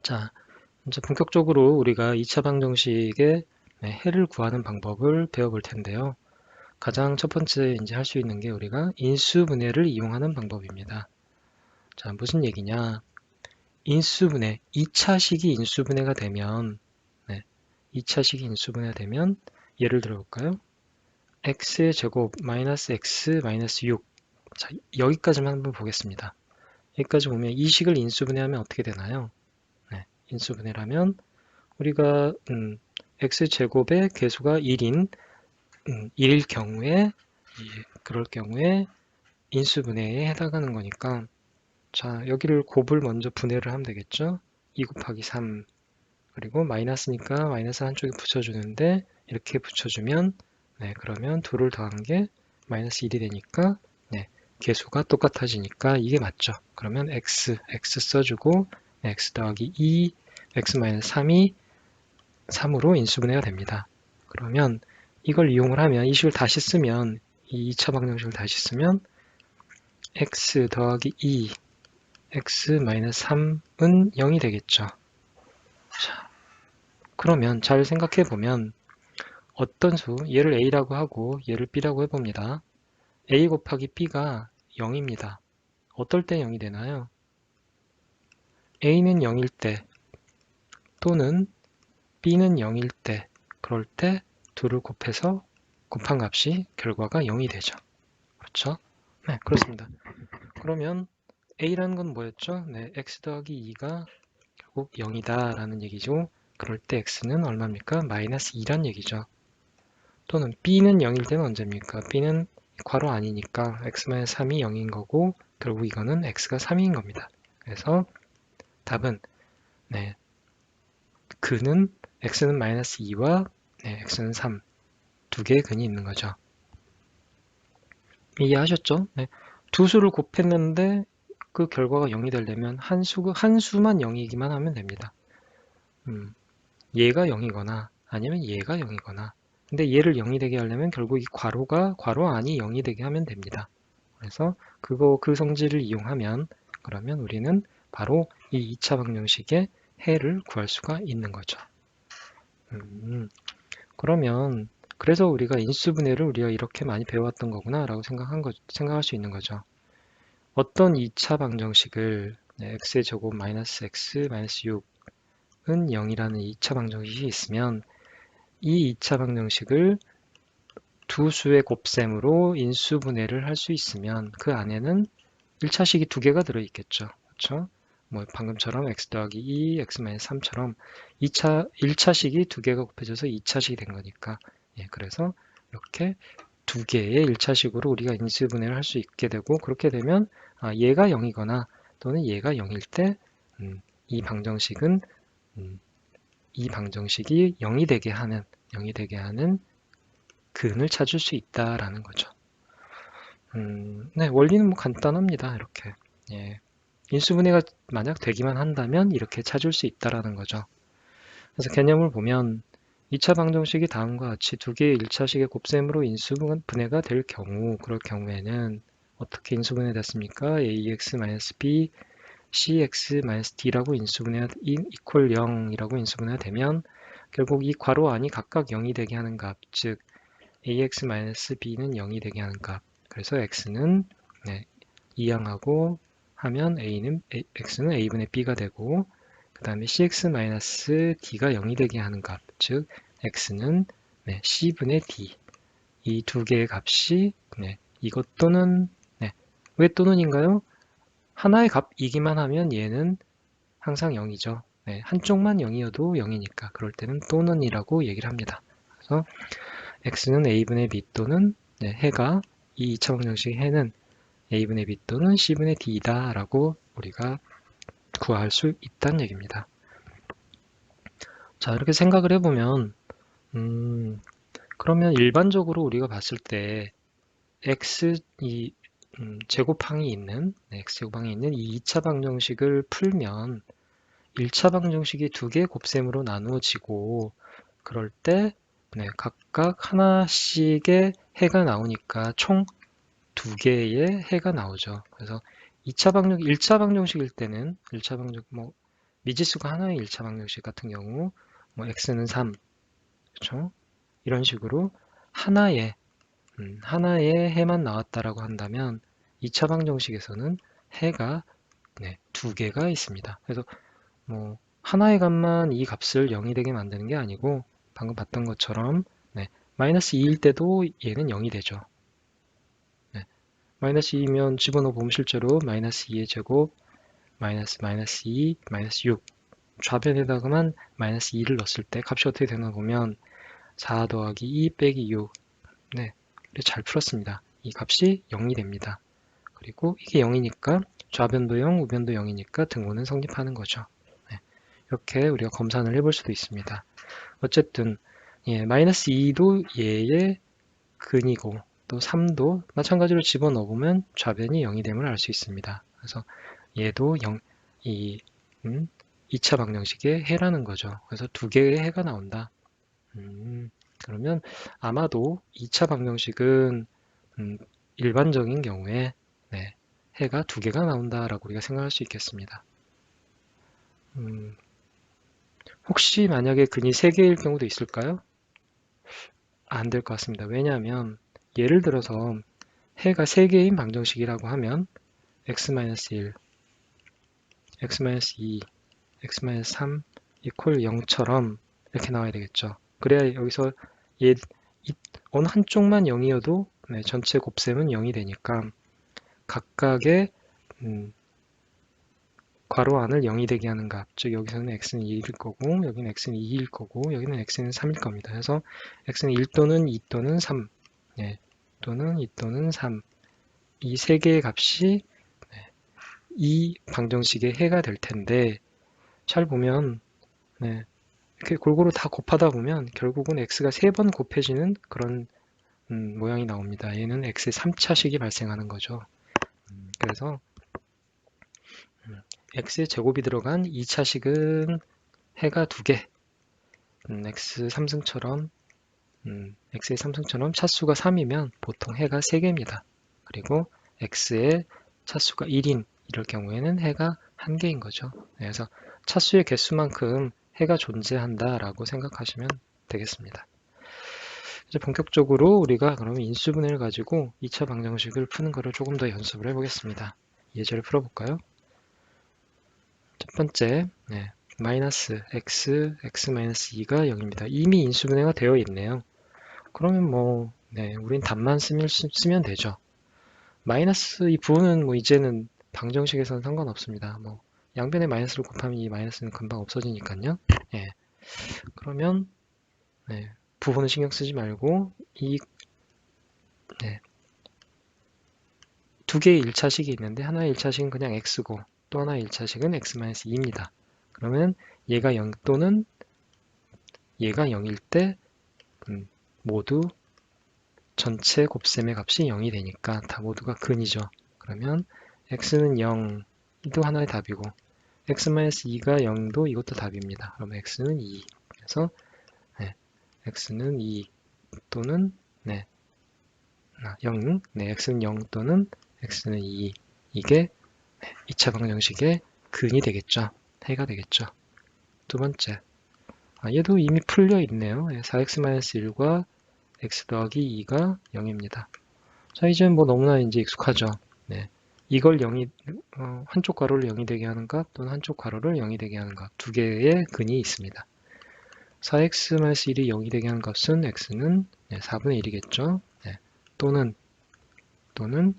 자, 이제 본격적으로 우리가 2차 방정식의 해를 구하는 방법을 배워볼 텐데요. 가장 첫 번째 이제 할 수 있는 게 우리가 인수분해를 이용하는 방법입니다. 자, 무슨 얘기냐? 인수분해, 2차식이 인수분해가 되면, 2차식이 인수분해가 되면, 예를 들어 볼까요? x의 제곱 마이너스 x 마이너스 6. 자, 여기까지만 한번 보겠습니다. 여기까지 보면 이 식을 인수분해하면 어떻게 되나요? 인수분해라면 우리가 x제곱의 개수가 1인 1일 경우에 그럴 경우에 인수분해에 해당하는 거니까 자 여기를 곱을 먼저 분해를 하면 되겠죠. 2 곱하기 3 그리고 마이너스니까 마이너스 한쪽에 붙여주는데 이렇게 붙여주면 그러면 2를 더한 게 마이너스 1이 되니까 개수가 똑같아지니까 이게 맞죠. 그러면 x 써주고 x 더하기 2 x 마이너스 3이 3으로 인수분해가 됩니다. 그러면 이걸 이용을 하면 이 식을 다시 쓰면 이 2차 방정식을 다시 쓰면 x 더하기 2 x 마이너스 3은 0이 되겠죠. 자, 그러면 잘 생각해 보면 어떤 수, 얘를 a라고 하고 얘를 b라고 해봅니다. a 곱하기 b가 0입니다. 어떨 때 0이 되나요? a는 0일 때 또는 b는 0일 때 그럴 때 2를 곱해서 곱한 값이 결과가 0이 되죠. 그렇죠? 네, 그렇습니다. 그러면 a라는 건 뭐였죠? 네, x 더하기 2가 결국 0이다 라는 얘기죠. 그럴 때 x는 얼마입니까? 마이너스 2란 얘기죠. 또는 b는 0일 때는 언제입니까? b는 괄호 아니니까 x-3이 0인 거고 결국 이거는 x가 3인 겁니다. 그래서 답은 근은 x는 마이너스 2와 x는 3 두 개의 근이 있는 거죠. 이해하셨죠? 두 수를 곱했는데 그 결과가 0이 되려면 한 수만 0이기만 하면 됩니다. 얘가 0이거나 아니면 얘가 0이거나 근데 얘를 0이 되게 하려면 결국 이 괄호가 괄호 안이 0이 되게 하면 됩니다. 그래서 그 성질을 이용하면 그러면 우리는 바로 이 2차 방정식의 해를 구할 수가 있는 거죠. 그러면 그래서 우리가 인수분해를 우리가 이렇게 많이 배워왔던 거구나 라고 생각할 수 있는 거죠. 어떤 2차 방정식을 x의 제곱 마이너스 x 마이너스 6은 0이라는 2차 방정식이 있으면 이 2차 방정식을 두 수의 곱셈으로 인수분해를 할 수 있으면 그 안에는 1차식이 두 개가 들어있겠죠. 그렇죠? 뭐 방금처럼 x 더하기 2, x 마이너스 3처럼 1차식이 두 개가 곱해져서 2차식이 된 거니까 그래서 이렇게 두 개의 1차식으로 우리가 인수분해를 할 수 있게 되고 그렇게 되면 얘가 0이거나 또는 얘가 0일 때 이 방정식은 이 방정식이 0이 되게 하는 근을 찾을 수 있다라는 거죠. 원리는 뭐 간단합니다. 이렇게 인수분해가 만약 되기만 한다면 이렇게 찾을 수 있다라는 거죠. 그래서 개념을 보면 2차 방정식이 다음과 같이 두 개의 1차식의 곱셈으로 인수분해가 될 경우 그럴 경우에는 어떻게 인수분해 됐습니까? ax-b cx-d라고 인수분해가 equal 0이라고 인수분해가 되면 결국 이 괄호 안이 각각 0이 되게 하는 값, 즉 ax-b는 0이 되게 하는 값. 그래서 x는 2항하고 하면 x는 a분의 b가 되고 그 다음에 cx-d가 0이 되게 하는 값, 즉 x는 c분의 d 이 두 개의 값이 이것 또는 왜 또는인가요? 하나의 값이기만 하면 얘는 항상 0이죠. 한쪽만 0이어도 0이니까 그럴 때는 또는이라고 얘기를 합니다. 그래서 x는 a분의 b 또는 해가 이 2차 방정식의 해는 a분의 b 또는 c분의 d이다 라고 우리가 구할 수 있다는 얘기입니다. 자, 이렇게 생각을 해보면 그러면 일반적으로 우리가 봤을 때 x 제곱항이 있는 x제곱항이 있는 이 2차 방정식을 풀면 1차 방정식이 두 개의 곱셈으로 나누어지고 그럴 때 각각 하나씩의 해가 나오니까 총 두 개의 해가 나오죠. 그래서 1차 방정식일 때는 1차 방정 미지수가 하나의 1차 방정식 같은 경우 뭐 x는 3, 그렇죠? 이런 식으로 하나의 하나의 해만 나왔다라고 한다면 2차 방정식에서는 해가 두 개가 있습니다. 그래서 뭐 하나의 값만 이 값을 0이 되게 만드는 게 아니고 방금 봤던 것처럼 마이너스 2일 때도 얘는 0이 되죠. 마이너스 2면 집어넣어 보면 실제로 마이너스 2의 제곱 마이너스 2 마이너스 6 좌변에다가만 마이너스 2를 넣었을 때 값이 어떻게 되나 보면 4 더하기 2 빼기 6 잘 풀었습니다. 이 값이 0이 됩니다. 그리고 이게 0이니까 좌변도 0, 우변도 0이니까 등호는 성립하는 거죠. 이렇게 우리가 검산을 해볼 수도 있습니다. 어쨌든 마이너스 2도 얘의 근이고 또 3도 마찬가지로 집어넣어보면 좌변이 0이 됨을 알 수 있습니다. 그래서 얘도 2차 방정식의 해라는 거죠. 그래서 두 개의 해가 나온다. 그러면 아마도 2차 방정식은 일반적인 경우에 해가 두 개가 나온다라고 우리가 생각할 수 있겠습니다. 혹시 만약에 근이 3개일 경우도 있을까요? 안 될 것 같습니다. 왜냐하면 예를 들어서 해가 3개인 방정식이라고 하면 x-1, x-2, x-3 이퀄 0처럼 이렇게 나와야 되겠죠. 그래야 여기서 어느 한쪽만 0이어도 전체 곱셈은 0이 되니까 각각의 괄호 안을 0이 되게 하는 값, 즉 여기서는 x는 1일 거고 여기는 x는 2일 거고 여기는 x는 3일 겁니다. 그래서 x는 1 또는 2 또는 3 또는 2 또는 3 이 세 개의 값이 이 방정식의 해가 될 텐데 잘 보면 이렇게 골고루 다 곱하다 보면 결국은 x가 3번 곱해지는 그런 모양이 나옵니다. 얘는 x의 3차식이 발생하는 거죠. 그래서 x의 제곱이 들어간 2차식은 해가 2개, x 3승처럼 x의 3승처럼 차수가 3이면 보통 해가 3개입니다. 그리고 x의 차수가 1인 이럴 경우에는 해가 1개인 거죠. 그래서 차수의 개수만큼 해가 존재한다라고 생각하시면 되겠습니다. 이제 본격적으로 우리가 그러면 인수분해를 가지고 2차 방정식을 푸는 것을 조금 더 연습을 해보겠습니다. 예제를 풀어볼까요? 첫 번째, 마이너스 x, x-2가 0입니다. 이미 인수분해가 되어 있네요. 그러면 뭐, 우린 답만 쓰면 되죠. 마이너스 이 부호는 뭐 이제는 방정식에서는 상관없습니다. 뭐 양변에 마이너스를 곱하면 이 마이너스는 금방 없어지니까요. 그러면 부호는 신경 쓰지 말고 이 두 개의 1차식이 있는데 하나의 1차식은 그냥 x고 또 하나의 1차식은 x-2입니다. 그러면 얘가 0 또는 얘가 0일 때 모두 전체 곱셈의 값이 0이 되니까 다 모두가 근이죠. 그러면 x는 0, 이도 하나의 답이고 x-2가 0도 이것도 답입니다. 그러면 x는 2. 그래서 x는 2 또는 0, x는 0 또는 x는 2. 이게 2차 방정식의 근이 되겠죠. 해가 되겠죠. 두 번째, 얘도 이미 풀려 있네요. 4x-1과 x 더하기 2가 0입니다. 자, 이제 뭐 너무나 이제 익숙하죠. 이걸 0이, 한쪽 괄호를 0이 되게 하는 값 또는 한쪽 괄호를 0이 되게 하는 값 두 개의 근이 있습니다. 4x-1이 0이 되게 하는 값은 x는 4분의 1이겠죠. 또는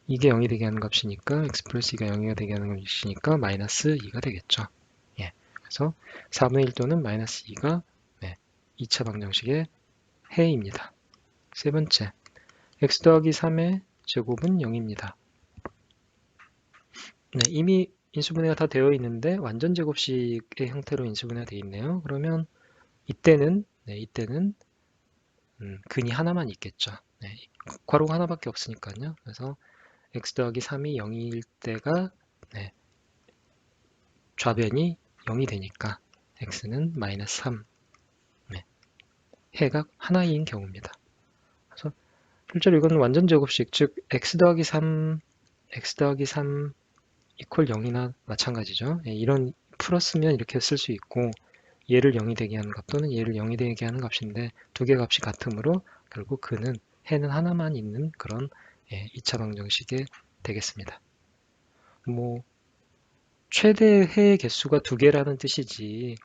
이게 0이 되게 하는 값이니까 x 플러스 2가 0이 되게 하는 값이니까 마이너스 2가 되겠죠. 그래서 4분의 1 또는 마이너스 2가 2차 방정식의 해입니다. 세 번째, x 더하기 3의 제곱은 0입니다. 이미 인수분해가 다 되어 있는데 완전 제곱식의 형태로 인수분해가 되어 있네요. 그러면 이때는 근이 하나만 있겠죠. 괄호가 하나밖에 없으니까요. 그래서 x 더하기 3이 0일 때가 좌변이 0이 되니까 x는 마이너스 3 해가 하나인 경우입니다. 그래서 실제로 이건 완전 제곱식, 즉 x 더하기 3 이퀄 0이나 마찬가지죠. 이런 풀었으면 이렇게 쓸 수 있고 얘를 0이 되게 하는 값 또는 얘를 0이 되게 하는 값인데 두 개 값이 같으므로 결국 그는 해는 하나만 있는 그런 2차 방정식이 되겠습니다. 뭐 최대 해의 개수가 두 개라는 뜻이지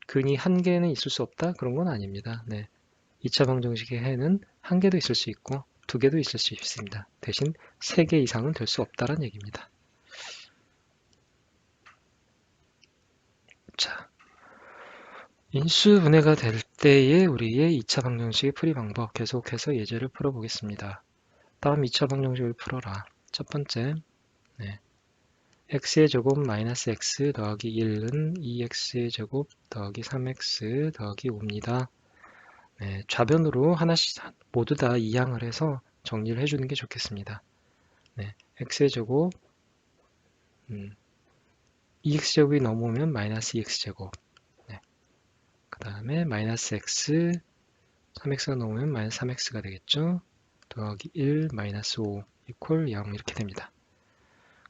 근이 한 개는 있을 수 없다? 그런 건 아닙니다. 2차 방정식의 해는 한 개도 있을 수 있고 두 개도 있을 수 있습니다. 대신 세 개 이상은 될 수 없다는 얘기입니다. 자, 인수분해가 될 때의 우리의 2차 방정식의 풀이 방법 계속해서 예제를 풀어보겠습니다. 다음 2차 방정식을 풀어라. 첫 번째, x의 제곱 마이너스 x 더하기 1은 2x의 제곱 더하기 3x 더하기 5입니다. 좌변으로 하나씩 모두 다 이항을 해서 정리를 해주는 게 좋겠습니다. x의 제곱 2x제곱이 넘어오면 마이너스 2x제곱 그 다음에 마이너스 x 3x가 넘으면 마이너스 3x가 되겠죠. 더하기 1 마이너스 5 이퀄 0 이렇게 됩니다.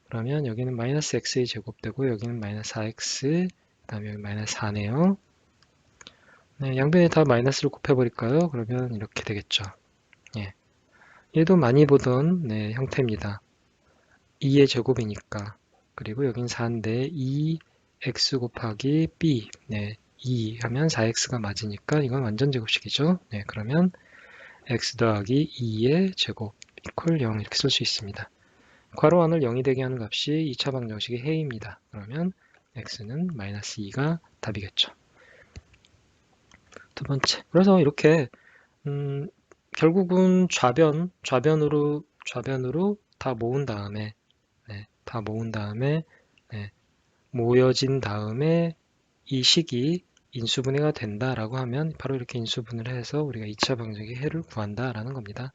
그러면 여기는 마이너스 x의 제곱되고 여기는 마이너스 4x 그 다음에 여기 마이너스 4네요. 양변에 다 마이너스를 곱해버릴까요? 그러면 이렇게 되겠죠. 얘도 많이 보던 형태입니다. 2의 제곱이니까 그리고 여긴 4인데 2x 곱하기 b 2 하면 4x가 맞으니까 이건 완전 제곱식이죠. 그러면 x 더하기 2의 제곱 이퀄 0 이렇게 쓸 수 있습니다. 괄호 안을 0이 되게 하는 값이 2차 방정식의 해입니다. 그러면 x는 마이너스 2가 답이겠죠. 두 번째. 그래서 이렇게 결국은 좌변으로 다 모은 다음에 모여진 다음에 이 식이 인수분해가 된다라고 하면 바로 이렇게 인수분해를 해서 우리가 2차 방정식의 해를 구한다라는 겁니다.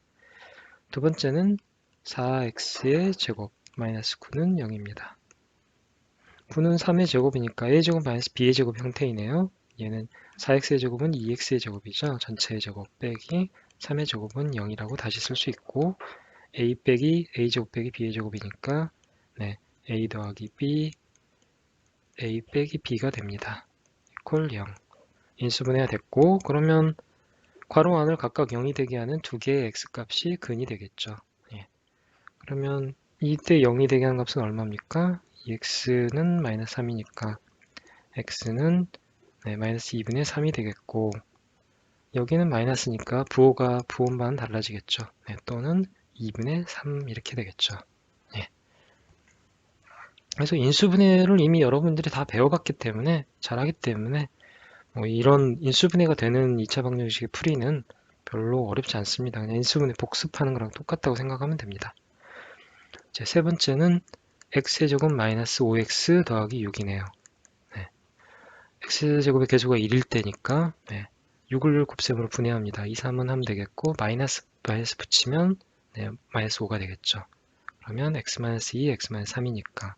두 번째는 4x의 제곱 마이너스 9는 0입니다. 9는 3의 제곱이니까 a의 제곱 마이너스 b의 제곱 형태이네요. 얘는 4x의 제곱은 2x의 제곱이죠. 전체의 제곱 빼기 3의 제곱은 0이라고 다시 쓸 수 있고 a 빼기 a 제곱 빼기 b의 제곱이니까 a 더하기 b a 빼기 b가 됩니다. 이퀄 0 인수분해가 됐고 그러면 괄호 안을 각각 0이 되게 하는 두 개의 x값이 근이 되겠죠. 그러면 이때 0이 되게 하는 값은 얼마입니까? 2x는 마이너스 3이니까 x는 마이너스 2분의 3이 되겠고 여기는 마이너스니까 부호만 달라지겠죠. 또는 2분의 3 이렇게 되겠죠. 그래서 인수분해를 이미 여러분들이 다 배워봤기 때문에 잘하기 때문에 이런 인수분해가 되는 2차 방정식의 풀이는 별로 어렵지 않습니다. 그냥 인수분해 복습하는 거랑 똑같다고 생각하면 됩니다. 세 번째는 x제곱 마이너스 5x 더하기 6이네요. x제곱의 개수가 1일 때니까 6을 곱셈으로 분해합니다. 2, 3은 하면 되겠고 마이너스 붙이면 마이너스 5가 되겠죠. 그러면 x-2, x-3이니까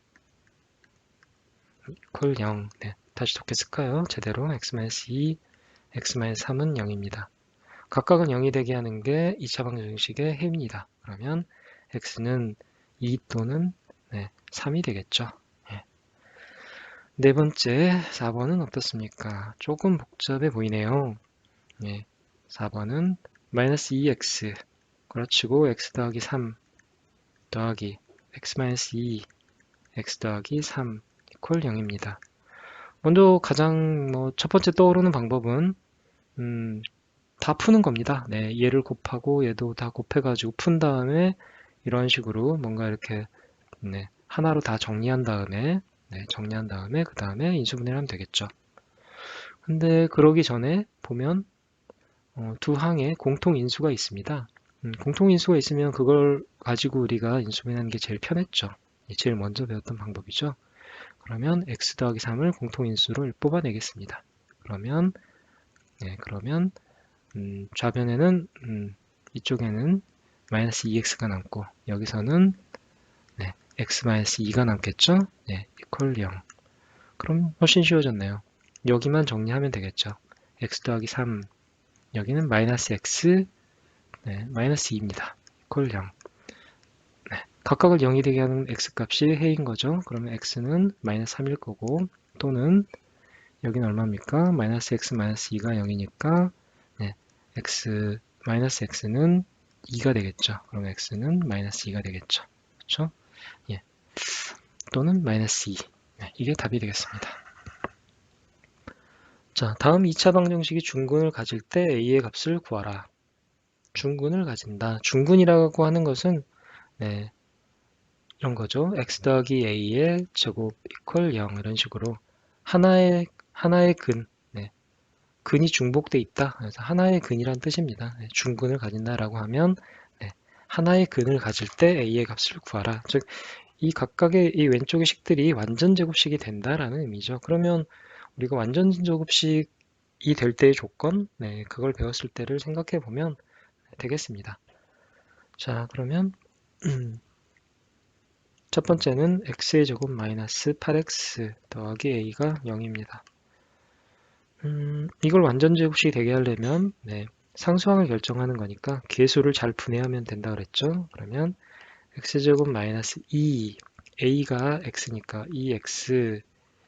이퀄 0 다시 좋게 쓸까요? 제대로 x-2, x-3은 0입니다. 각각은 0이 되게 하는 게 2차 방정식의 해입니다. 그러면 x는 2 또는 3이 되겠죠. 네 번째 4번은 어떻습니까? 조금 복잡해 보이네요. 4번은 마이너스 2x 그렇치고 x 더하기 3 더하기 x-2 x 더하기 3 이퀄 0입니다. 먼저 가장 첫 번째 떠오르는 방법은 다 푸는 겁니다. 얘를 곱하고 얘도 다 곱해가지고 푼 다음에 이런 식으로 뭔가 이렇게 하나로 다 정리한 다음에 그 다음에 인수분해를 하면 되겠죠. 근데 그러기 전에 보면 두 항에 공통인수가 있습니다. 공통인수가 있으면 그걸 가지고 우리가 인수분해하는 게 제일 편했죠. 제일 먼저 배웠던 방법이죠. 그러면 x 더하기 3을 공통인수로 뽑아내겠습니다. 그러면 좌변에는 이쪽에는 마이너스 2x가 남고 여기서는 x-2가 남겠죠? 이퀄 0. 그럼 훨씬 쉬워졌네요. 여기만 정리하면 되겠죠. x 더하기 3 여기는 마이너스 x 마이너스 2입니다. 이퀄 0. 각각을 0이 되게 하는 x값이 해인 거죠. 그러면 x는 마이너스 3일 거고, 또는 여기는 얼마입니까? 마이너스 x 마이너스 2가 0이니까 네, x 마이너스 x는 2가 되겠죠. 그럼 x는 마이너스 2가 되겠죠. 그렇죠? 예. 또는 마이너스 2. 네, 이게 답이 되겠습니다. 자, 다음 2차 방정식이 중근을 가질 때 a의 값을 구하라. 중근을 가진다. 중근이라고 하는 것은 네, 이런 거죠. x 더하기 a의 제곱 이퀄 0 이런 식으로 하나의 근, 네, 근이 중복돼 있다. 그래서 하나의 근이란 뜻입니다. 네, 중근을 가진다라고 하면 네, 하나의 근을 가질 때 a의 값을 구하라. 즉, 이 각각의 이 왼쪽의 식들이 완전 제곱식이 된다라는 의미죠. 그러면 우리가 완전 제곱식이 될 때의 조건, 네, 그걸 배웠을 때를 생각해 보면 되겠습니다. 자, 그러면 첫 번째는 x의 제곱 마이너스 8x 더하기 a가 0입니다. 이걸 완전 제곱식이 되게 하려면 네, 상수항을 결정하는 거니까 계수를 잘 분해하면 된다 그랬죠. 그러면 x제곱 마이너스 2 a가 x니까 2x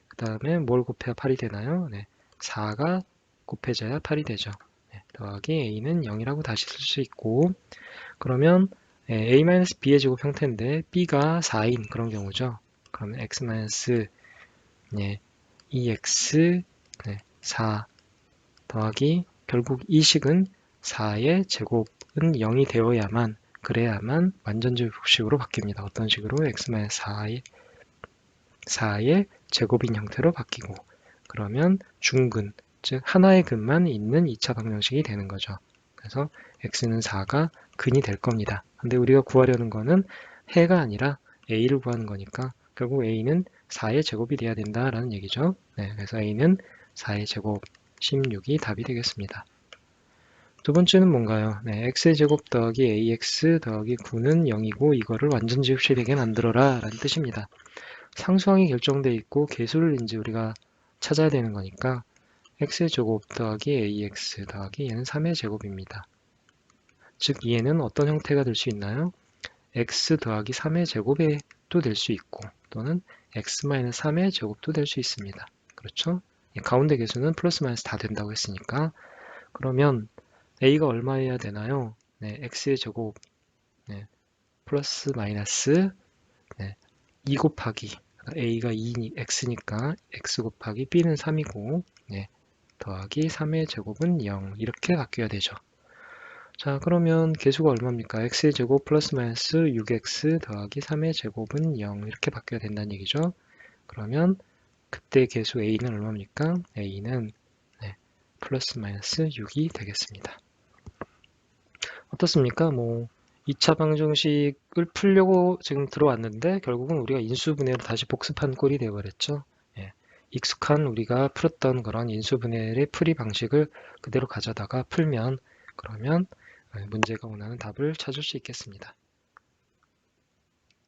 그 다음에 뭘 곱해야 8이 되나요? 네, 4가 곱해져야 8이 되죠. 네, 더하기 a는 0이라고 다시 쓸 수 있고 그러면 a-b의 제곱 형태인데 b가 4인 그런 경우죠. 그러면 x- 네, 2x 네, 4 더하기 결국 이 식은 4의 제곱은 0이 되어야만 그래야만 완전제곱식으로 바뀝니다. 어떤 식으로 x-4의 4의 제곱인 형태로 바뀌고 그러면 중근, 즉 하나의 근만 있는 2차 방정식이 되는 거죠. 그래서 x는 4가 근이 될 겁니다. 근데 우리가 구하려는 거는 해가 아니라 a를 구하는 거니까 결국 a는 4의 제곱이 돼야 된다라는 얘기죠. 네, 그래서 a는 4의 제곱 16이 답이 되겠습니다. 두 번째는 뭔가요? 네, x의 제곱 더하기 ax 더하기 9는 0이고 이거를 완전 제곱식 되게 만들어라 라는 뜻입니다. 상수항이 결정되어 있고 계수를 이제 우리가 찾아야 되는 거니까 x의 제곱 더하기 ax 더하기 얘는 3의 제곱입니다. 즉 얘는 어떤 형태가 될 수 있나요? x 더하기 3의 제곱도 될 수 있고 또는 x-3의 제곱도 될 수 있습니다. 그렇죠? 가운데 계수는 플러스 마이너스 다 된다고 했으니까 그러면 a가 얼마여야 되나요? 네, x의 제곱 네, 플러스 마이너스 네, 2 곱하기 a가 2, x니까 x 곱하기 b는 3이고 네, 더하기 3의 제곱은 0 이렇게 바뀌어야 되죠. 자, 그러면 계수가 얼마입니까? x의 제곱 플러스 마이너스 6x 더하기 3의 제곱은 0 이렇게 바뀌어야 된다는 얘기죠. 그러면 그때 계수 a는 얼마입니까? a는 네, 플러스 마이너스 6이 되겠습니다. 어떻습니까? 2차 방정식을 풀려고 지금 들어왔는데 결국은 우리가 인수분해를 다시 복습한 꼴이 되어버렸죠. 예, 익숙한 우리가 풀었던 그런 인수분해의 풀이 방식을 그대로 가져다가 풀면 그러면 문제가 원하는 답을 찾을 수 있겠습니다.